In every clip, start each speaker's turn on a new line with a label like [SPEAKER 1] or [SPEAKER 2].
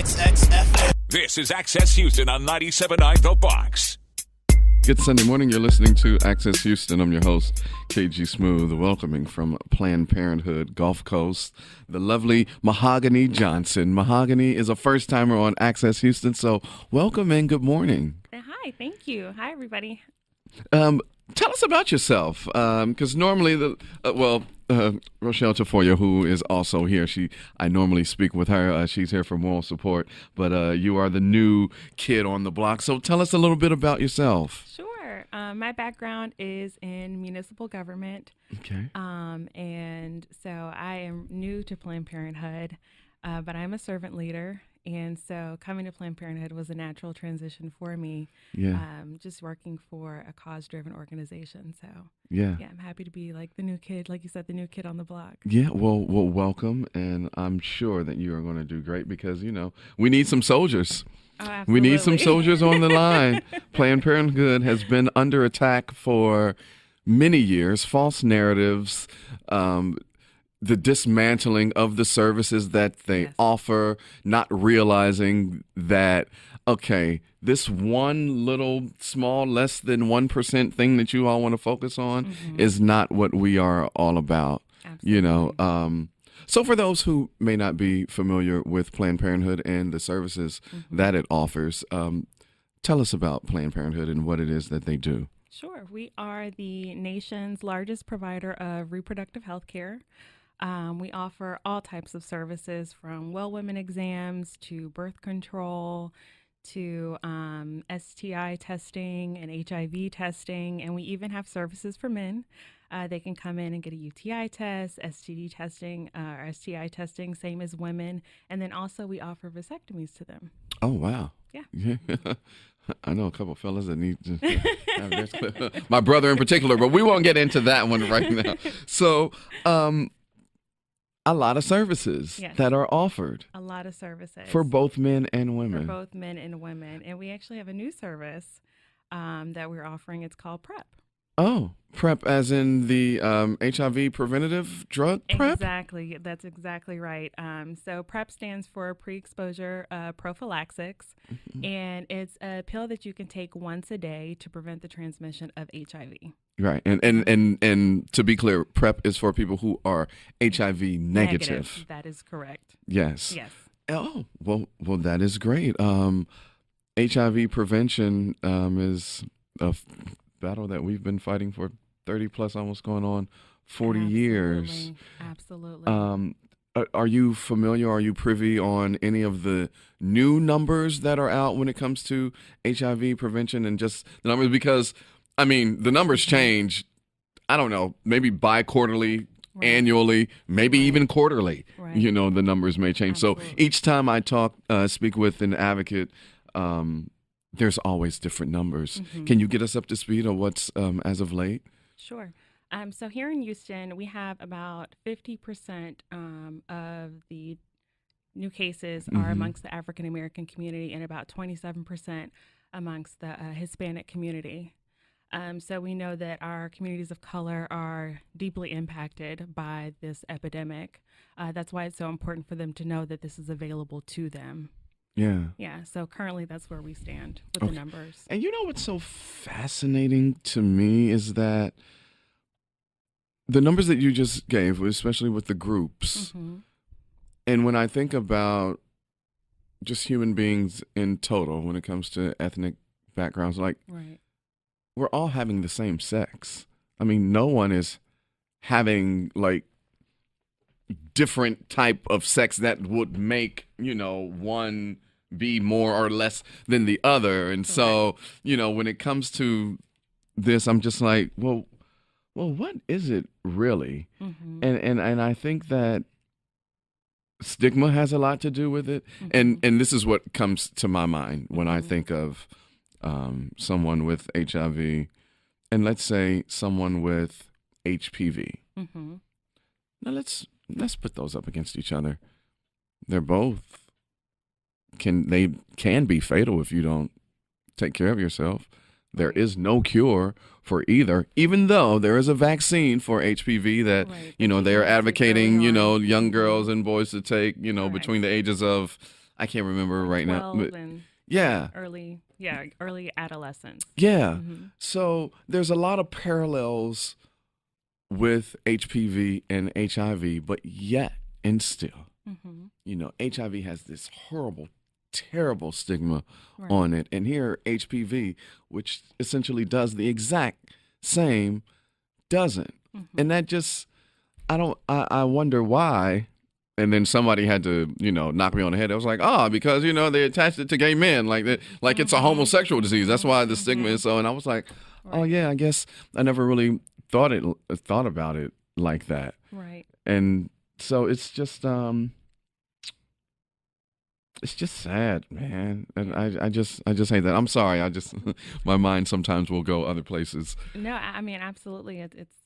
[SPEAKER 1] This is Access Houston on 97.9 The Box.
[SPEAKER 2] Good Sunday morning. You're listening to Access Houston. I'm your host, KG Smooth, welcoming from Planned Parenthood, Gulf Coast, the lovely Mahogany Johnson. Mahogany is a first-timer on Access Houston, so welcome and good morning.
[SPEAKER 3] Hi, thank you. Hi, everybody.
[SPEAKER 2] Tell us about yourself, because normally Rochelle Tafoya, who is also here, I normally speak with her. She's here for moral support, but you are the new kid on the block. So tell us a little bit about yourself.
[SPEAKER 3] Sure. My background is in municipal government.
[SPEAKER 2] Okay.
[SPEAKER 3] And so I am new to Planned Parenthood, but I'm a servant leader. And so coming to Planned Parenthood was a natural transition for me.
[SPEAKER 2] Yeah.
[SPEAKER 3] Just working for a cause-driven organization. So
[SPEAKER 2] yeah,
[SPEAKER 3] I'm happy to be like the new kid, like you said, the new kid on the block.
[SPEAKER 2] Yeah. Well, welcome, and I'm sure that you are going to do great because we need some soldiers.
[SPEAKER 3] Oh, absolutely.
[SPEAKER 2] We need some soldiers on the line. Planned Parenthood has been under attack for many years. False narratives. The dismantling of the services that they offer, not realizing that, okay, this one little small, less than 1% thing that you all want to focus on is not what we are all about.
[SPEAKER 3] Absolutely.
[SPEAKER 2] So for those who may not be familiar with Planned Parenthood and the services that it offers, tell us about Planned Parenthood and what it is that they do.
[SPEAKER 3] Sure. We are the nation's largest provider of reproductive health care. We offer all types of services from well women exams to birth control to STI testing and HIV testing, and we even have services for men. They can come in and get a UTI test, STD testing, or STI testing, same as women, and then also we offer vasectomies to them.
[SPEAKER 2] Oh, wow.
[SPEAKER 3] Yeah.
[SPEAKER 2] I know a couple fellas that need to have their my brother in particular, but we won't get into that one right now. So, a lot of services that are offered.
[SPEAKER 3] A lot of services.
[SPEAKER 2] For both men and women.
[SPEAKER 3] For both men and women. And we actually have a new service that we're offering. It's called PrEP.
[SPEAKER 2] Oh, PrEP as in the HIV preventative drug PrEP?
[SPEAKER 3] Exactly. That's exactly right. So PrEP stands for pre-exposure prophylaxis, and it's a pill that you can take once a day to prevent the transmission of HIV.
[SPEAKER 2] Right. And to be clear, PrEP is for people who are HIV negative.
[SPEAKER 3] That is correct.
[SPEAKER 2] Yes.
[SPEAKER 3] Yes.
[SPEAKER 2] Oh, well, that is great. HIV prevention is a battle that we've been fighting for 30 plus, almost going on 40 years.
[SPEAKER 3] Absolutely.
[SPEAKER 2] Are you familiar? Are you privy on any of the new numbers that are out when it comes to HIV prevention and just the numbers? Because, I mean, the numbers change, I don't know, maybe bi-quarterly, annually, maybe even quarterly.
[SPEAKER 3] Right.
[SPEAKER 2] The numbers may change.
[SPEAKER 3] Absolutely.
[SPEAKER 2] So each time I speak with an advocate, there's always different numbers. Can you get us up to speed on what's as of late?
[SPEAKER 3] Sure. So here in Houston, we have about 50% of the new cases are amongst the African American community and about 27% amongst the Hispanic community. So we know that our communities of color are deeply impacted by this epidemic. That's why it's so important for them to know that this is available to them.
[SPEAKER 2] Yeah.
[SPEAKER 3] Yeah. So currently that's where we stand with the numbers.
[SPEAKER 2] And what's so fascinating to me is that the numbers that you just gave, especially with the groups, and when I think about just human beings in total, when it comes to ethnic backgrounds, we're all having the same sex. I mean, no one is having different type of sex that would make, one be more or less than the other. And so, when it comes to this, I'm just like, well, what is it really? And I think that stigma has a lot to do with it. And this is what comes to my mind when I think of someone with HIV and let's say someone with HPV. Now let's put those up against each other. They're both can be fatal if you don't take care of yourself. There is no cure for either, even though there is a vaccine for HPV that, they're advocating, young girls and boys to take, between the ages of I can't remember right now.
[SPEAKER 3] 12
[SPEAKER 2] But
[SPEAKER 3] and
[SPEAKER 2] yeah.
[SPEAKER 3] early adolescence.
[SPEAKER 2] Yeah.
[SPEAKER 3] Mm-hmm.
[SPEAKER 2] So there's a lot of parallels with HPV and HIV, but yet and still,
[SPEAKER 3] Mm-hmm.
[SPEAKER 2] HIV has this horrible, terrible stigma
[SPEAKER 3] Right.
[SPEAKER 2] on it. And here, HPV, which essentially does the exact same, doesn't.
[SPEAKER 3] Mm-hmm.
[SPEAKER 2] And that just, I wonder why. And then somebody had to, knock me on the head. I was like, because, they attached it to gay men, like it's a homosexual disease. That's why the stigma is so. And I was like, oh yeah, I guess I never really thought about it like that.
[SPEAKER 3] Right.
[SPEAKER 2] And so it's just sad, man. And I just hate that. I'm sorry. My mind sometimes will go other places.
[SPEAKER 3] No, I mean, absolutely.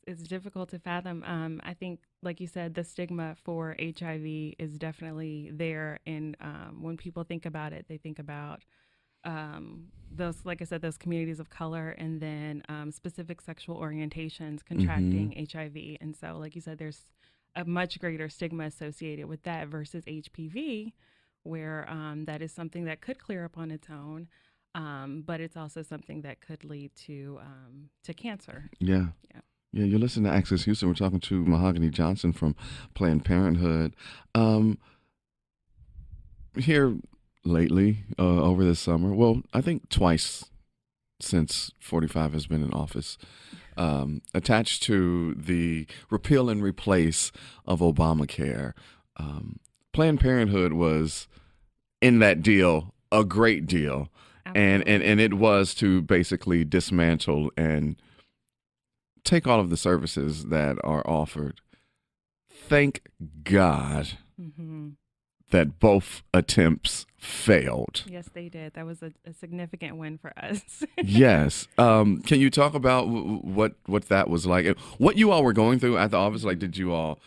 [SPEAKER 3] It's difficult to fathom. I think, like you said, the stigma for HIV is definitely there. And when people think about it, they think about those, like I said, those communities of color, and then specific sexual orientations contracting HIV. And so, like you said, there's a much greater stigma associated with that versus HPV, where that is something that could clear up on its own, but it's also something that could lead to cancer.
[SPEAKER 2] Yeah. Yeah, you're listening to Access Houston. We're talking to Mahogany Johnson from Planned Parenthood. Here lately, over the summer, well, I think twice since 45 has been in office, attached to the repeal and replace of Obamacare, Planned Parenthood was in that deal a great deal. And it was to basically dismantle and take all of the services that are offered. Thank God that both attempts failed.
[SPEAKER 3] Yes, they did. That was a significant win for us.
[SPEAKER 2] Yes. Can you talk about what that was like? What you all were going through at the office? Like, did you all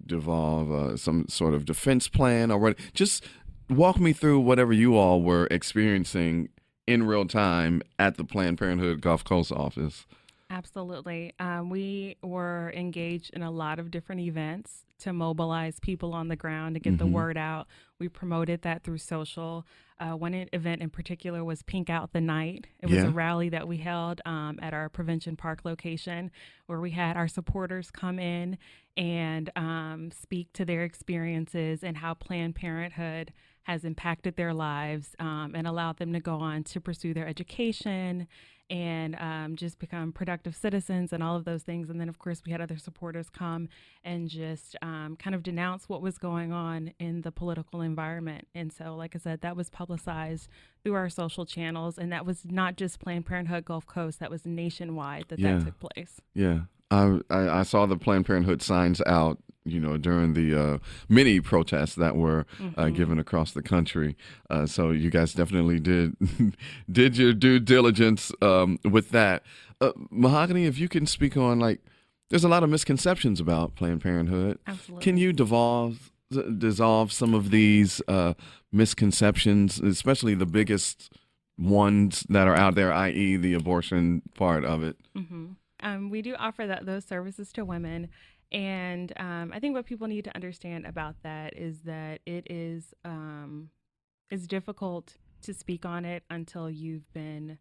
[SPEAKER 2] devolve some sort of defense plan or what? Just walk me through whatever you all were experiencing in real time at the Planned Parenthood Gulf Coast office.
[SPEAKER 3] Absolutely. We were engaged in a lot of different events to mobilize people on the ground to get the word out. We promoted that through social. One event in particular was Pink Out the Night. It was a rally that we held at our Prevention Park location, where we had our supporters come in and speak to their experiences and how Planned Parenthood has impacted their lives and allowed them to go on to pursue their education and just become productive citizens and all of those things. And then, of course, we had other supporters come and just kind of denounce what was going on in the political environment. And so, like I said, that was publicized through our social channels. And that was not just Planned Parenthood Gulf Coast. That was nationwide that took place. Yeah.
[SPEAKER 2] I saw the Planned Parenthood signs out, during the many protests that were given across the country. So you guys definitely did your due diligence with that. Mahogany, if you can speak on, there's a lot of misconceptions about Planned Parenthood.
[SPEAKER 3] Absolutely.
[SPEAKER 2] Can you dissolve some of these misconceptions, especially the biggest ones that are out there, i.e. the abortion part of it?
[SPEAKER 3] We do offer those services to women. And I think what people need to understand about that is that it is it's difficult to speak on it until you've been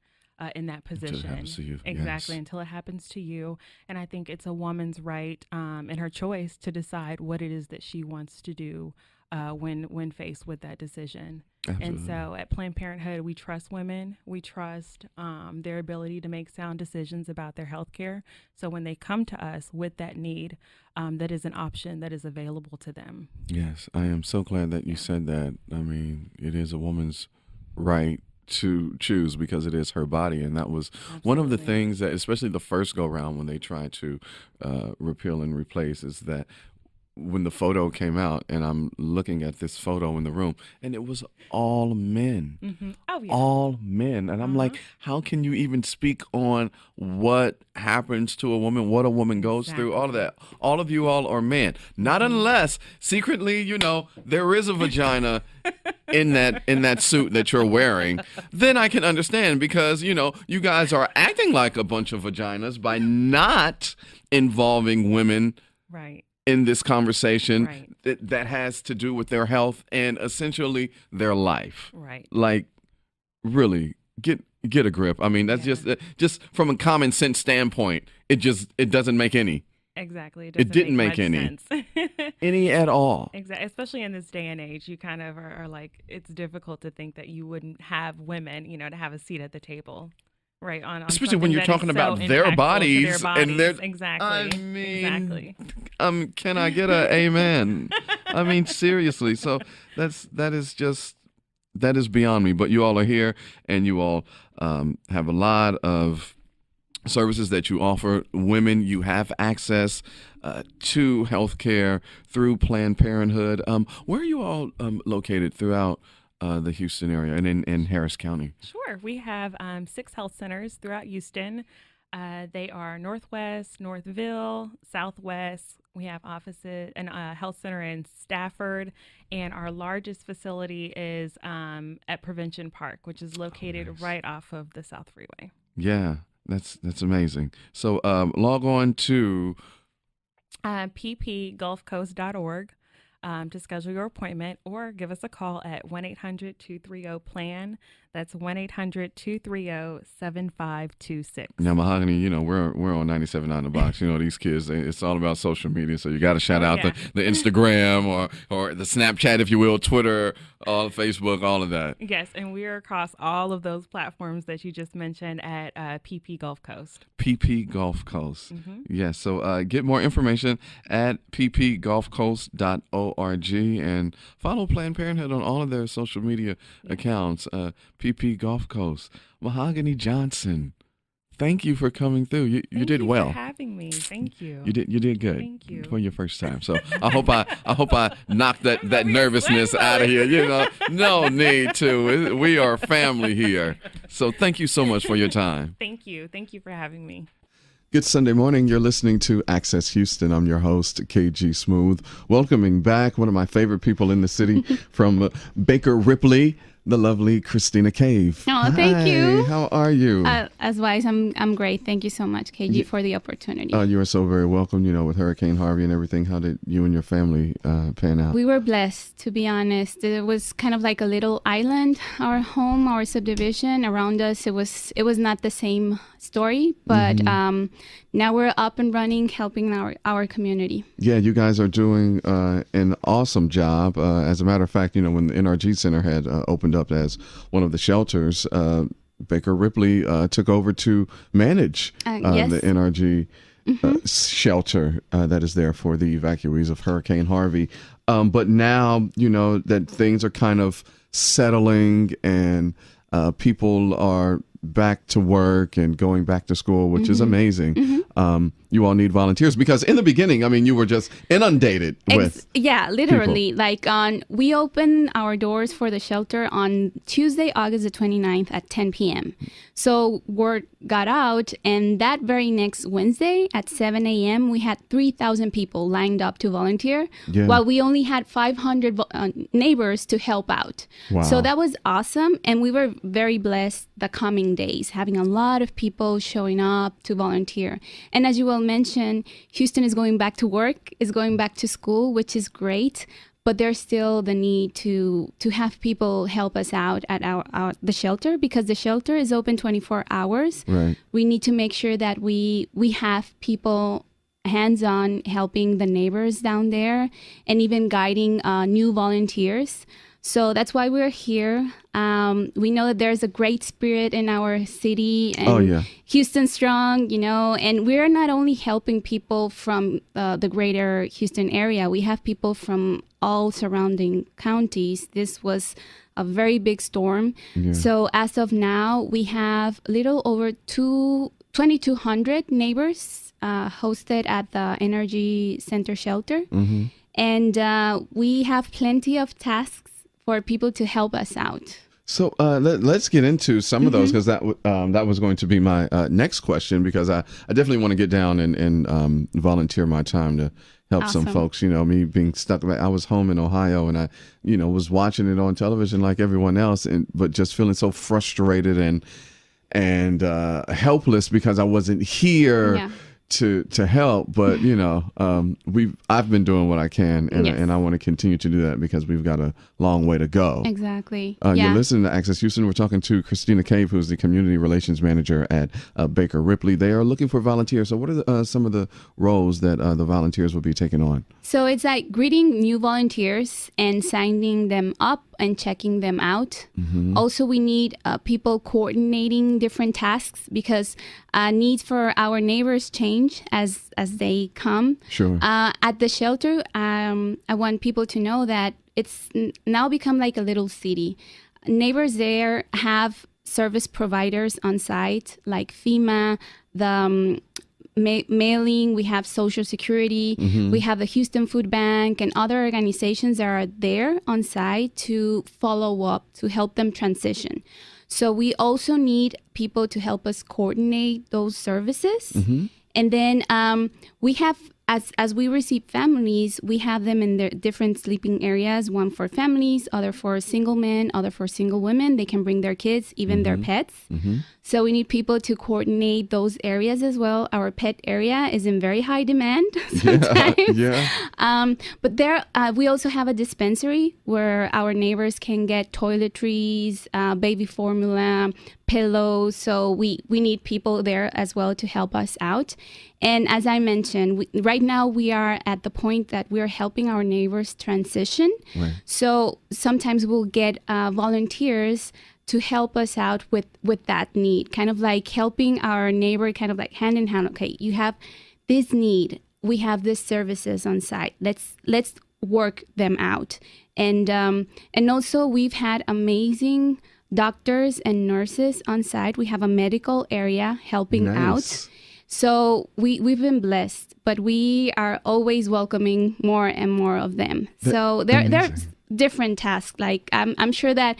[SPEAKER 3] in that position.
[SPEAKER 2] Until it happens to you.
[SPEAKER 3] Exactly,
[SPEAKER 2] yes.
[SPEAKER 3] Until it happens to you. And I think it's a woman's right and her choice to decide what it is that she wants to do when faced with that decision.
[SPEAKER 2] Absolutely.
[SPEAKER 3] And so at Planned Parenthood, we trust women. We trust their ability to make sound decisions about their health care. So when they come to us with that need, that is an option that is available to them.
[SPEAKER 2] Yes, I am so glad that you said that. I mean, it is a woman's right to choose because it is her body. And that was one of the things that, especially the first go round when they tried to repeal and replace, is that when the photo came out, and I'm looking at this photo in the room, and it was all men.
[SPEAKER 3] Oh, yeah.
[SPEAKER 2] All men. And I'm like, how can you even speak on what happens to a woman, what a woman goes through, all of that? All of you all are men. Not unless secretly, there is a vagina in that suit that you're wearing. Then I can understand, because, you guys are acting like a bunch of vaginas by not involving women
[SPEAKER 3] right
[SPEAKER 2] in this conversation.
[SPEAKER 3] Right.
[SPEAKER 2] that has to do with their health and essentially their life.
[SPEAKER 3] Right.
[SPEAKER 2] Like, really, get a grip. I mean, that's just from a common sense standpoint, it doesn't make any.
[SPEAKER 3] Exactly.
[SPEAKER 2] It didn't make any. Any at all.
[SPEAKER 3] Exactly. Especially in this day and age, you kind of are like, it's difficult to think that you wouldn't have women, to have a seat at the table. Right. On
[SPEAKER 2] especially when you're talking about their bodies and their.
[SPEAKER 3] Exactly.
[SPEAKER 2] I mean,
[SPEAKER 3] exactly.
[SPEAKER 2] Can I get a amen? I mean, seriously. So that is beyond me. But you all are here, and you all have a lot of services that you offer women. You have access to health care through Planned Parenthood. Where are you all located throughout the Houston area and in Harris County?
[SPEAKER 3] Sure. We have 6 health centers throughout Houston. They are Northwest, Northville, Southwest. We have offices and a health center in Stafford, and our largest facility is at Prevention Park, which is located right off of the South Freeway.
[SPEAKER 2] Yeah, that's amazing. So log on to
[SPEAKER 3] ppgulfcoast.org. To schedule your appointment, or give us a call at 1-800-230-PLAN. That's 1-800-230-7526.
[SPEAKER 2] Now, Mahogany, we're on 97.9 The Box. These kids, it's all about social media. So you got to shout out the Instagram or the Snapchat, if you will, Twitter, all Facebook, all of that.
[SPEAKER 3] Yes, and we are across all of those platforms that you just mentioned at PP Gulf Coast.
[SPEAKER 2] PP Gulf Coast. Mm-hmm. Yes, so get more information at ppgulfcoast.org and follow Planned Parenthood on all of their social media accounts. PP Gulf Coast. Mahogany Johnson, thank you for coming through. You did well.
[SPEAKER 3] Thank you for having me. Thank you.
[SPEAKER 2] You did good.
[SPEAKER 3] Thank you
[SPEAKER 2] for your first time. So I hope I knocked that nervousness out of here. No need to. We are family here. So thank you so much for your time.
[SPEAKER 3] Thank you for having me.
[SPEAKER 2] Good Sunday morning. You're listening to Access Houston. I'm your host, KG Smooth. Welcoming back one of my favorite people in the city from Baker Ripley, the lovely Cristina Cave.
[SPEAKER 4] Oh, thank you.
[SPEAKER 2] How are you?
[SPEAKER 4] As wise, I'm great. Thank you so much, KG, for the opportunity.
[SPEAKER 2] You are so very welcome. With Hurricane Harvey and everything, how did you and your family pan out?
[SPEAKER 4] We were blessed, to be honest. It was kind of like a little island. Our home, our subdivision around us, it was not the same story, but now we're up and running, helping our community. Yeah, you guys are doing an awesome job. As a matter of fact, when the NRG Center had opened up as one of the shelters, Baker Ripley took over to manage the NRG shelter that is there for the evacuees of Hurricane Harvey. But now, that things are kind of settling and people are back to work and going back to school, which is amazing. You all need volunteers because in the beginning, you were just inundated with literally
[SPEAKER 2] people.
[SPEAKER 4] We opened our doors for the shelter on Tuesday, August the 29th at 10 p.m. So word got out, and that very next Wednesday at 7 a.m. we had 3,000 people lined up to volunteer, while we only had 500 neighbors to help out.
[SPEAKER 2] Wow.
[SPEAKER 4] So that was awesome, and we were very blessed the coming days, having a lot of people showing up to volunteer. And as you will mention, Houston is going back to work, is going back to school, which is great. But there's still the need to have people help us out at the shelter, because the shelter is open 24 hours.
[SPEAKER 2] Right.
[SPEAKER 4] We need to make sure that we have people hands-on helping the neighbors down there and even guiding new volunteers. So that's why we're here. We know that there's a great spirit in our city, and Houston strong, and we're not only helping people from the greater Houston area. We have people from all surrounding counties. This was a very big storm. Yeah. So as of now, we have a little over 2,200 neighbors hosted at the NRG Center shelter. And we have plenty of tasks for people to help us out.
[SPEAKER 2] So let's get into some of those, because that was going to be my next question, because I definitely want to get down and volunteer my time to help some folks. Me being stuck, I was home in Ohio, and I was watching it on television like everyone else, but just feeling so frustrated and helpless because I wasn't here to help, but I've been doing what I can, and
[SPEAKER 4] Yes.
[SPEAKER 2] and I want to continue to do that because we've got a long way to go.
[SPEAKER 4] Exactly.
[SPEAKER 2] You're listening to Access Houston. We're talking to Cristina Cave, who's the Community Relations Manager at Baker Ripley. They are looking for volunteers. So what are some of the roles that the volunteers will be taking on?
[SPEAKER 4] So it's like greeting new volunteers and signing them up and checking them out. Also, we need people coordinating different tasks because needs for our neighbors change as they come.
[SPEAKER 2] Sure.
[SPEAKER 4] At the shelter, I want people to know that it's now become like a little city. Neighbors there have service providers on site like FEMA, the mailing, we have Social Security, we have the Houston Food Bank and other organizations that are there on site to follow up, to help them transition. So we also need people to help us coordinate those services. And then we have, as we receive families, we have them in their different sleeping areas, one for families, other for single men, other for single women. They can bring their kids, even their pets. So we need people to coordinate those areas as well. Our pet area is in very high demand sometimes. But there, we also have a dispensary where our neighbors can get toiletries, baby formula, pillows. So we need people there as well to help us out. And as I mentioned, right now we are at the point that we're helping our neighbors transition.
[SPEAKER 2] Right.
[SPEAKER 4] So sometimes we'll get volunteers to help us out with that need, kind of like helping our neighbor, kind of like hand in hand. Okay, you have this need, we have these services on site. Let's work them out. And also we've had amazing doctors and nurses on site. We have a medical area helping out. So we've been blessed, but we are always welcoming more and more of them. So there's different tasks. Like I'm sure that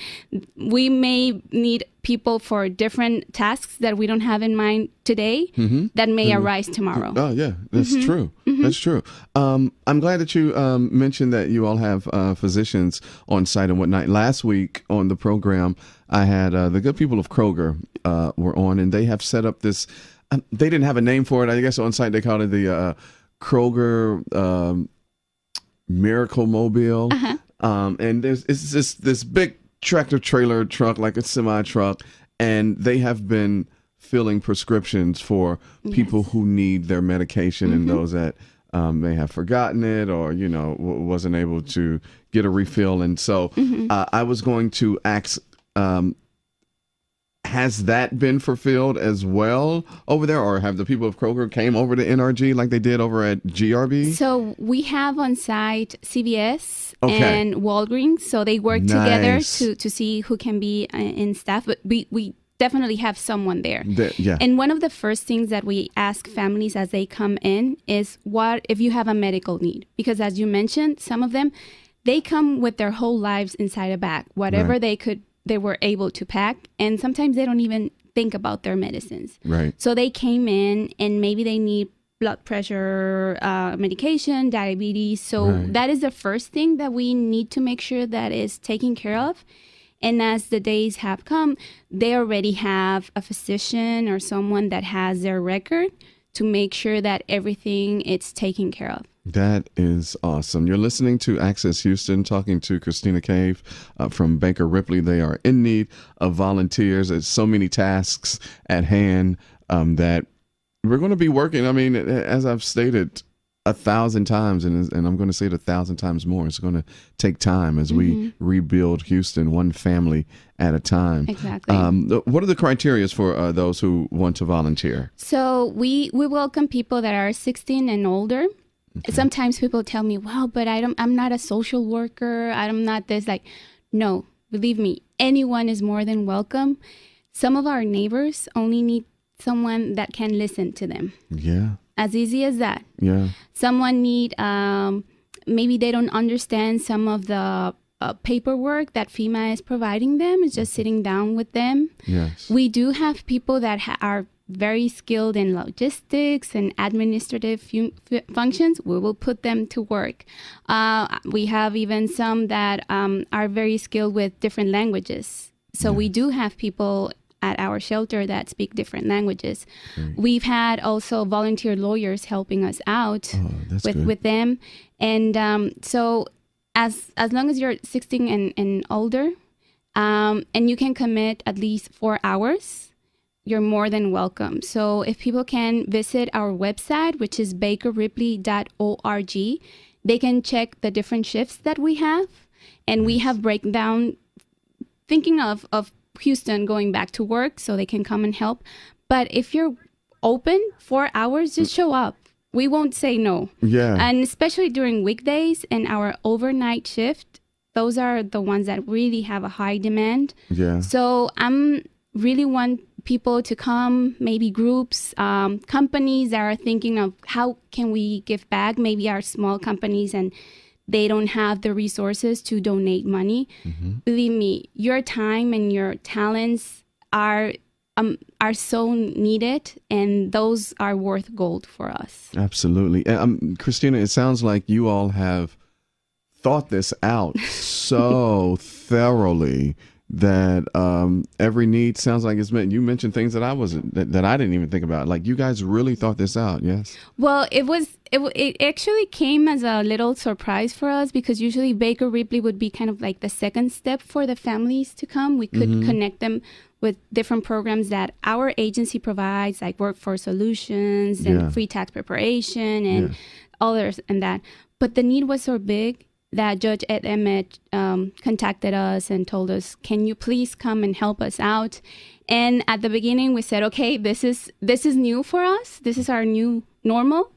[SPEAKER 4] we may need people for different tasks that we don't have in mind today that may arise tomorrow.
[SPEAKER 2] Oh yeah, that's true. That's true. I'm glad that you mentioned that you all have physicians on site and whatnot. Last week on the program, I had the good people of Kroger were on, and they have set up this. They didn't have a name for it. I guess on site they called it the Kroger Miracle Mobile. And it's this big tractor trailer truck, like a semi truck, and they have been filling prescriptions for people who need their medication and those that may have forgotten it or wasn't able to get a refill. And so I was going to ask, has that been fulfilled as well over there, or have the people of Kroger came over to NRG like they did over at GRB?
[SPEAKER 4] So we have on site CVS and Walgreens, so they work together to see who can be in staff. But we definitely have someone there. And one of the first things that we ask families as they come in is, what if you have a medical need? Because as you mentioned, some of them, they come with their whole lives inside a bag, whatever they were able to pack, and sometimes they don't even think about their medicines.
[SPEAKER 2] Right.
[SPEAKER 4] So they came in and maybe they need blood pressure medication, diabetes. So that is the first thing that we need to make sure that is taken care of. And as the days have come, they already have a physician or someone that has their record to make sure that everything is taken care of.
[SPEAKER 2] That is awesome. You're listening to Access Houston, talking to Cristina Cave from Baker Ripley. They are in need of volunteers. There's so many tasks at hand that we're going to be working. I mean, as I've stated 1,000 times, and I'm going to say it 1,000 times more, it's going to take time as we rebuild Houston one family at a time.
[SPEAKER 4] Exactly.
[SPEAKER 2] What are the criteria for those who want to volunteer?
[SPEAKER 4] So we welcome people that are 16 and older. Okay. Sometimes people tell me, "Wow, but I'm not a social worker. I'm not this." Like, no, believe me, anyone is more than welcome. Some of our neighbors only need someone that can listen to them.
[SPEAKER 2] Yeah.
[SPEAKER 4] As easy as that.
[SPEAKER 2] Yeah.
[SPEAKER 4] Someone need maybe they don't understand some of the paperwork that FEMA is providing them. It's just sitting down with them.
[SPEAKER 2] Yes.
[SPEAKER 4] We do have people that are very skilled in logistics and administrative functions. We will put them to work. We have even some that are very skilled with different languages. So we do have people at our shelter that speak different languages. We've had also volunteer lawyers helping us out with them. And so as long as you're 16 and older, and you can commit at least 4 hours, you're more than welcome. So if people can visit our website, which is bakerripley.org, they can check the different shifts that we have. And we have breakdown, thinking of Houston going back to work so they can come and help. But if you're open 4 hours, just show up. We won't say no.
[SPEAKER 5] Yeah.
[SPEAKER 4] And especially during weekdays and our overnight shift, those are the ones that really have a high demand.
[SPEAKER 5] Yeah.
[SPEAKER 4] So I'm really want people to come, maybe groups, companies that are thinking of how can we give back, maybe our small companies and they don't have the resources to donate money. Believe me, your time and your talents are so needed, and those are worth gold for us.
[SPEAKER 5] Absolutely. Cristina, it sounds like you all have thought this out so thoroughly that every need sounds like it's met. You mentioned things that I didn't even think about. Like, you guys really thought this out, yes?
[SPEAKER 4] Well, it actually came as a little surprise for us, because usually Baker Ripley would be kind of like the second step for the families to come. We could connect them with different programs that our agency provides, like Workforce Solutions and free tax preparation and others and that. But the need was so big that Judge Ed Emmett contacted us and told us, can you please come and help us out? And at the beginning, we said, okay, this is new for us. This is our new normal.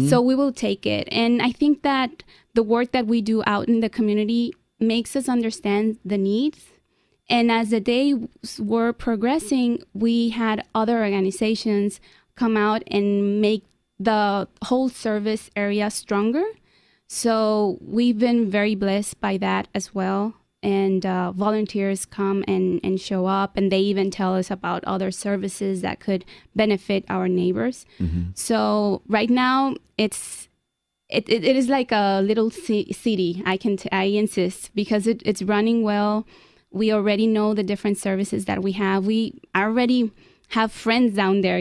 [SPEAKER 4] So we will take it. And I think that the work that we do out in the community makes us understand the needs. And as the days were progressing, we had other organizations come out and make the whole service area stronger. So we've been very blessed by that as well. And volunteers come and show up, and they even tell us about other services that could benefit our neighbors. So right now, it is like a little city, I insist, because it's running well. We already know the different services that we have. We already have friends down there,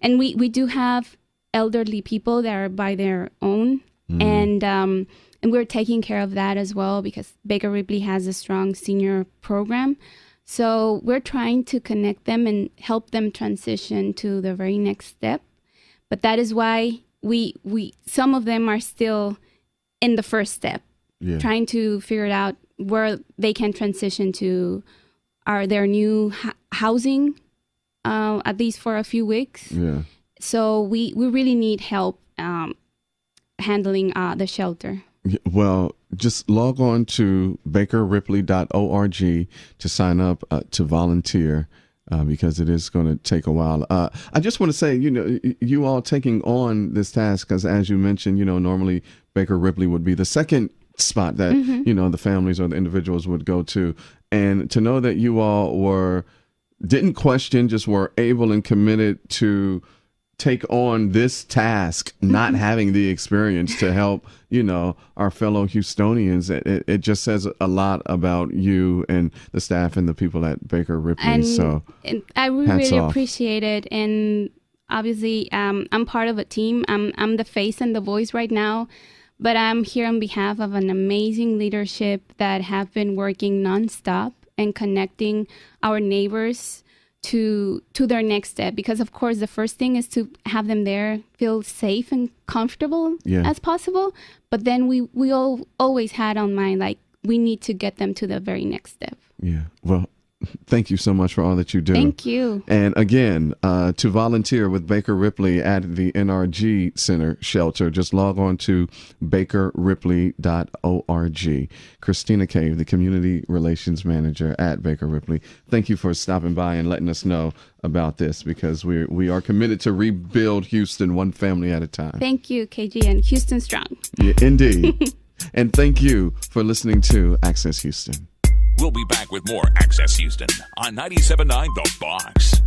[SPEAKER 4] and we do have elderly people that are by their own. And we're taking care of that as well, because Baker Ripley has a strong senior program. So we're trying to connect them and help them transition to the very next step. But that is why we some of them are still in the first step, trying to figure it out where they can transition to their new housing, at least for a few weeks. So we really need help handling the shelter.
[SPEAKER 5] Well, just log on to bakerripley.org to sign up to volunteer, because it is going to take a while. I just want to say, you all taking on this task, because as you mentioned, normally Baker Ripley would be the second spot that, the families or the individuals would go to. And to know that you all didn't question, just were able and committed to take on this task, not having the experience to help, our fellow Houstonians. It just says a lot about you and the staff and the people at Baker Ripley.
[SPEAKER 4] And I really appreciate it. And obviously, I'm part of a team. I'm the face and the voice right now, but I'm here on behalf of an amazing leadership that have been working nonstop and connecting our neighbors to their next step, because of course the first thing is to have them there feel safe and comfortable as possible, but then we all always had on mind, like, we need to get them to the very next step.
[SPEAKER 5] Well, thank you so much for all that you do.
[SPEAKER 4] Thank you.
[SPEAKER 5] And again, to volunteer with Baker Ripley at the NRG Center shelter, just log on to bakerripley.org. Cristina Cave, the Community Relations Manager at Baker Ripley, thank you for stopping by and letting us know about this, because we are committed to rebuild Houston one family at a time.
[SPEAKER 4] Thank you, KG, and Houston strong.
[SPEAKER 5] Yeah, indeed. And thank you for listening to Access Houston.
[SPEAKER 1] We'll be back with more Access Houston on 97.9 The Box.